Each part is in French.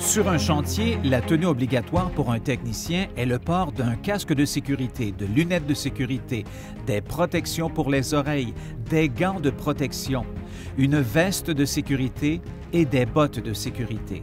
Sur un chantier, la tenue obligatoire pour un technicien est le port d'un casque de sécurité, de lunettes de sécurité, des protections pour les oreilles, des gants de protection, une veste de sécurité et des bottes de sécurité.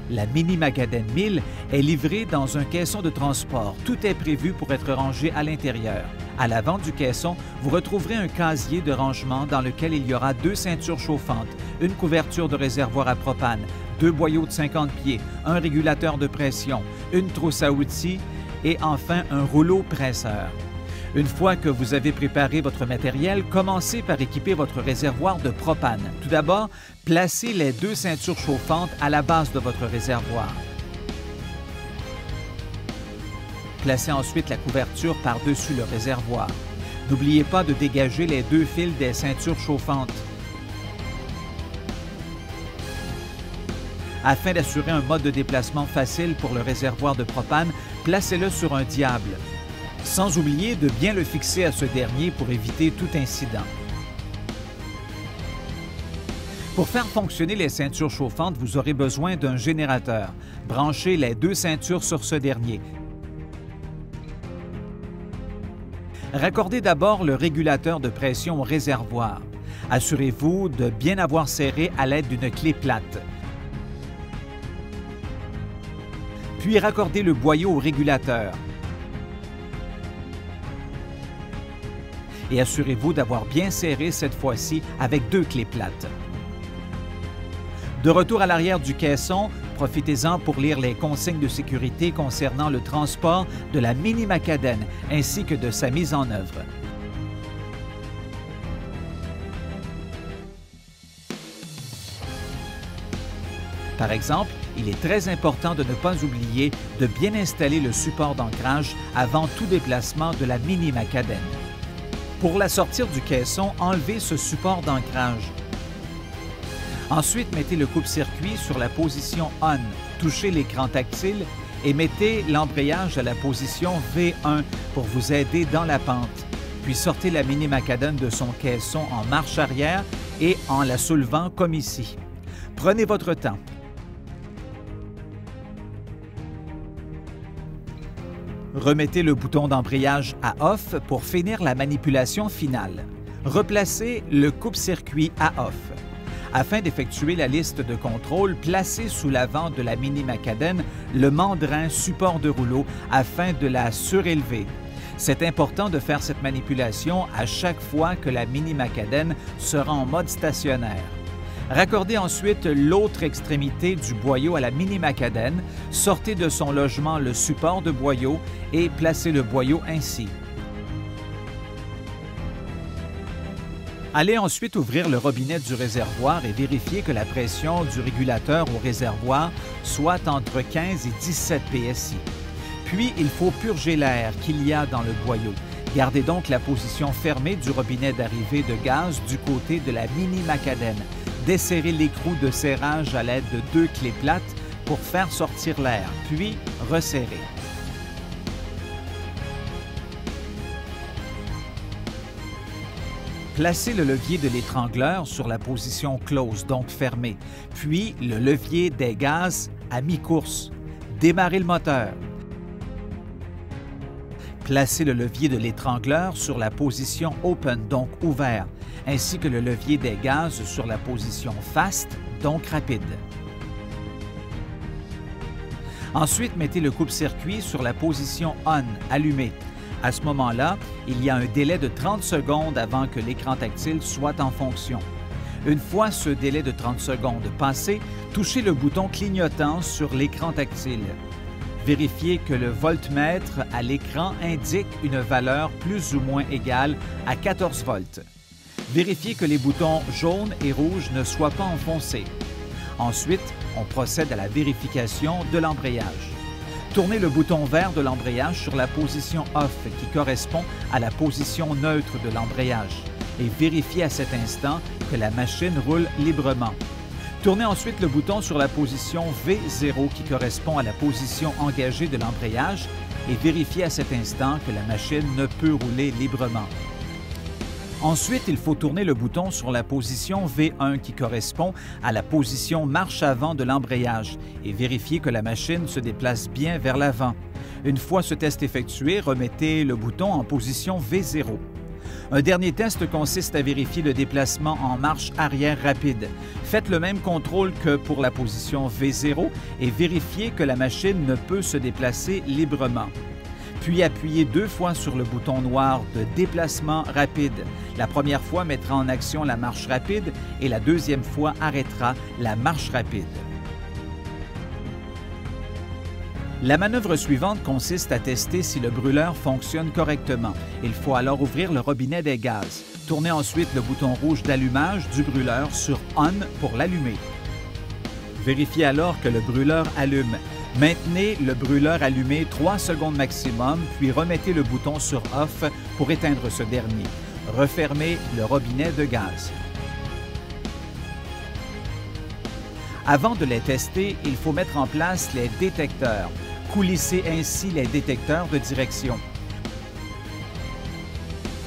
La Mini Macadam 1000 est livrée dans un caisson de transport. Tout est prévu pour être rangé à l'intérieur. À l'avant du caisson, vous retrouverez un casier de rangement dans lequel il y aura 2 ceintures chauffantes, une couverture de réservoir à propane, 2 boyaux de 50 pieds, un régulateur de pression, une trousse à outils et enfin un rouleau presseur. Une fois que vous avez préparé votre matériel, commencez par équiper votre réservoir de propane. Tout d'abord, placez les 2 ceintures chauffantes à la base de votre réservoir. Placez ensuite la couverture par-dessus le réservoir. N'oubliez pas de dégager les 2 fils des ceintures chauffantes. Afin d'assurer un mode de déplacement facile pour le réservoir de propane, placez-le sur un diable. Sans oublier de bien le fixer à ce dernier pour éviter tout incident. Pour faire fonctionner les ceintures chauffantes, vous aurez besoin d'un générateur. Branchez les 2 ceintures sur ce dernier. Raccordez d'abord le régulateur de pression au réservoir. Assurez-vous de bien avoir serré à l'aide d'une clé plate. Puis raccordez le boyau au régulateur. Et assurez-vous d'avoir bien serré cette fois-ci avec 2 clés plates. De retour à l'arrière du caisson, profitez-en pour lire les consignes de sécurité concernant le transport de la Mini Macadam ainsi que de sa mise en œuvre. Par exemple, il est très important de ne pas oublier de bien installer le support d'ancrage avant tout déplacement de la Mini Macadam. Pour la sortir du caisson, enlevez ce support d'ancrage. Ensuite, mettez le coupe-circuit sur la position On, touchez l'écran tactile et mettez l'embrayage à la position V1 pour vous aider dans la pente. Puis sortez la Mini Macadam de son caisson en marche arrière et en la soulevant comme ici. Prenez votre temps. Remettez le bouton d'embrayage à off pour finir la manipulation finale. Replacez le coupe-circuit à off. Afin d'effectuer la liste de contrôle, placez sous l'avant de la Mini Macadam le mandrin support de rouleau afin de la surélever. C'est important de faire cette manipulation à chaque fois que la Mini Macadam sera en mode stationnaire. Raccordez ensuite l'autre extrémité du boyau à la Mini Macadam, sortez de son logement le support de boyau et placez le boyau ainsi. Allez ensuite ouvrir le robinet du réservoir et vérifier que la pression du régulateur au réservoir soit entre 15 et 17 PSI. Puis, il faut purger l'air qu'il y a dans le boyau. Gardez donc la position fermée du robinet d'arrivée de gaz du côté de la Mini Macadam. Desserrez l'écrou de serrage à l'aide de 2 clés plates pour faire sortir l'air, puis resserrez. Placez le levier de l'étrangleur sur la position close, donc fermée, puis le levier des gaz à mi-course. Démarrez le moteur. Placez le levier de l'étrangleur sur la position open, donc ouvert, ainsi que le levier des gaz sur la position fast, donc rapide. Ensuite, mettez le coupe-circuit sur la position on, allumé. À ce moment-là, il y a un délai de 30 secondes avant que l'écran tactile soit en fonction. Une fois ce délai de 30 secondes passé, touchez le bouton clignotant sur l'écran tactile. Vérifiez que le voltmètre à l'écran indique une valeur plus ou moins égale à 14 volts. Vérifiez que les boutons jaune et rouge ne soient pas enfoncés. Ensuite, on procède à la vérification de l'embrayage. Tournez le bouton vert de l'embrayage sur la position off qui correspond à la position neutre de l'embrayage et vérifiez à cet instant que la machine roule librement. Tournez ensuite le bouton sur la position V0 qui correspond à la position engagée de l'embrayage et vérifiez à cet instant que la machine ne peut rouler librement. Ensuite, il faut tourner le bouton sur la position V1 qui correspond à la position marche avant de l'embrayage et vérifier que la machine se déplace bien vers l'avant. Une fois ce test effectué, remettez le bouton en position V0. Un dernier test consiste à vérifier le déplacement en marche arrière rapide. Faites le même contrôle que pour la position V0 et vérifiez que la machine ne peut se déplacer librement. Puis appuyez 2 fois sur le bouton noir de déplacement rapide. La première fois mettra en action la marche rapide et la deuxième fois arrêtera la marche rapide. La manœuvre suivante consiste à tester si le brûleur fonctionne correctement. Il faut alors ouvrir le robinet des gaz. Tournez ensuite le bouton rouge d'allumage du brûleur sur « On » pour l'allumer. Vérifiez alors que le brûleur allume. Maintenez le brûleur allumé 3 secondes maximum, puis remettez le bouton sur « Off » pour éteindre ce dernier. Refermez le robinet de gaz. Avant de les tester, il faut mettre en place les détecteurs. Coulissez ainsi les détecteurs de direction.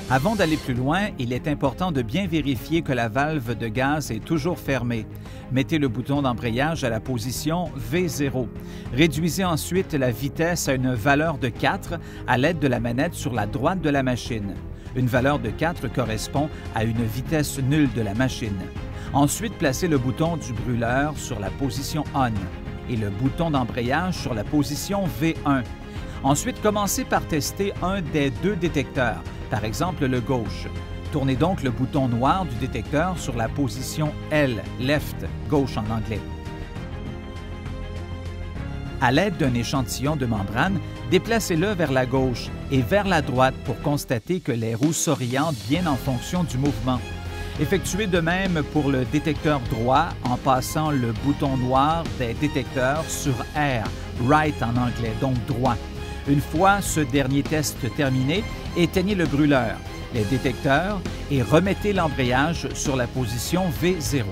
Avant d'aller plus loin, il est important de bien vérifier que la valve de gaz est toujours fermée. Mettez le bouton d'embrayage à la position V0. Réduisez ensuite la vitesse à une valeur de 4 à l'aide de la manette sur la droite de la machine. Une valeur de 4 correspond à une vitesse nulle de la machine. Ensuite, placez le bouton du brûleur sur la position On et le bouton d'embrayage sur la position V1. Ensuite, commencez par tester un des 2 détecteurs, par exemple le gauche. Tournez donc le bouton noir du détecteur sur la position L, left, gauche en anglais. À l'aide d'un échantillon de membrane, déplacez-le vers la gauche et vers la droite pour constater que les roues s'orientent bien en fonction du mouvement. Effectuez de même pour le détecteur droit en passant le bouton noir des détecteurs sur R, right en anglais, donc droit. Une fois ce dernier test terminé, éteignez le brûleur, les détecteurs et remettez l'embrayage sur la position V0.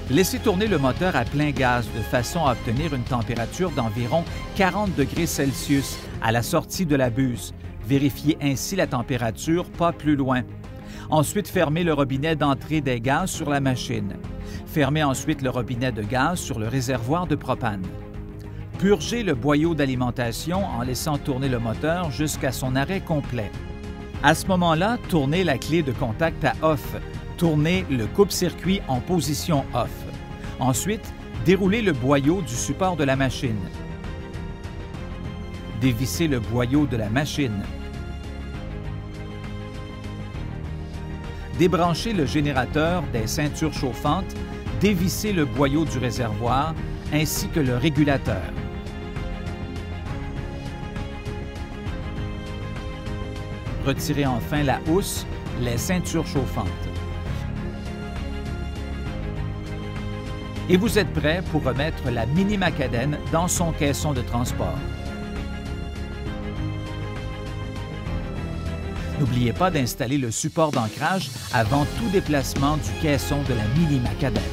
Laissez tourner le moteur à plein gaz de façon à obtenir une température d'environ 40 degrés Celsius à la sortie de la buse. Vérifiez ainsi la température pas plus loin. Ensuite, fermez le robinet d'entrée des gaz sur la machine. Fermez ensuite le robinet de gaz sur le réservoir de propane. Purgez le boyau d'alimentation en laissant tourner le moteur jusqu'à son arrêt complet. À ce moment-là, tournez la clé de contact à off. Tournez le coupe-circuit en position off. Ensuite, déroulez le boyau du support de la machine. Dévissez le boyau de la machine. Débranchez le générateur des ceintures chauffantes, dévissez le boyau du réservoir ainsi que le régulateur. Retirez enfin la housse, les ceintures chauffantes. Et vous êtes prêt pour remettre la Mini Macadène dans son caisson de transport. N'oubliez pas d'installer le support d'ancrage avant tout déplacement du caisson de la Mini Macadène.